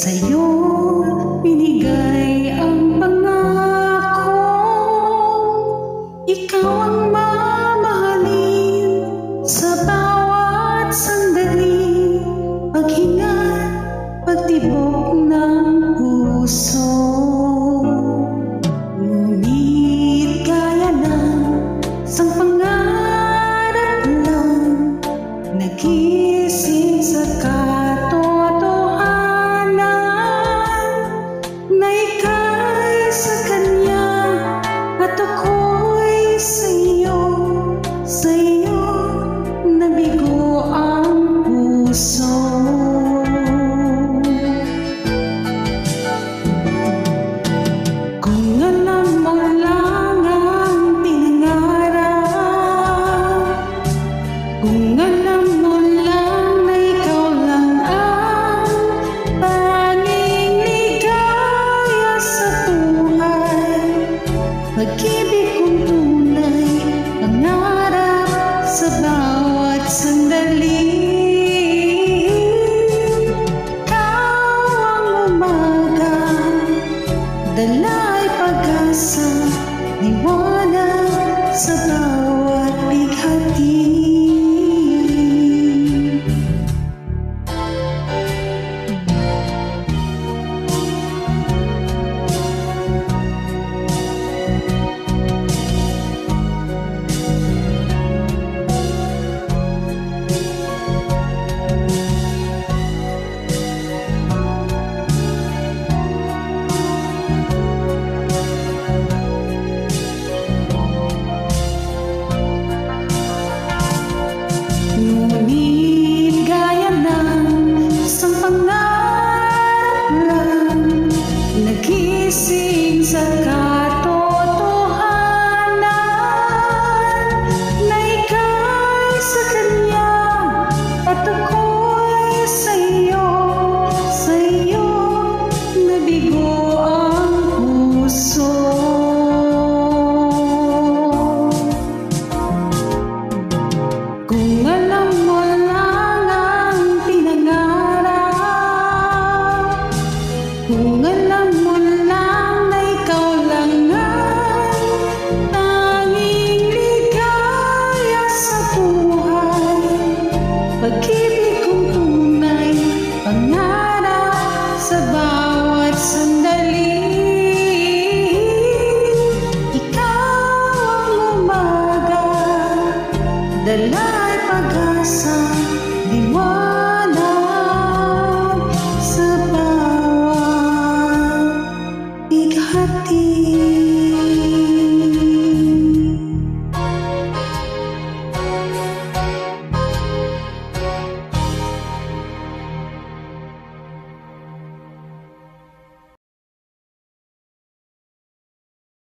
Sa'yo binigay ang pangako, ikaw ang mamahalin sa bawat sandali, paghinga, pagtibok ng puso. Ngunit kaya ng isang pangarap lang, nagising sa katotohanan na ika'y sa Kanya at ako'y sa iyo nabigo ang puso. Kung alam mo lang ang pinangarap, kung alam mo lang na ikaw lang ang tanging ligaya sa buhay, pag-ibig kong tunay, pangarap sa bawat sandali. Ikaw ang umaga, dala'y pag-asa, liwanag sa bawat bighati. Ngunit gaya ng isang pangarap lang, nagising sa katotohanan na ika'y sa Kanya at ako'y sa iyo nabigo ang puso. Kung alam mo lang ang pinangarap, kung alam mo lang na ikaw lang ang tanging ligaya sa buhay, pag-ibig kong tunay, pangarap sa bawat sandali. Ikaw ang umaga, dala'y pag-asa,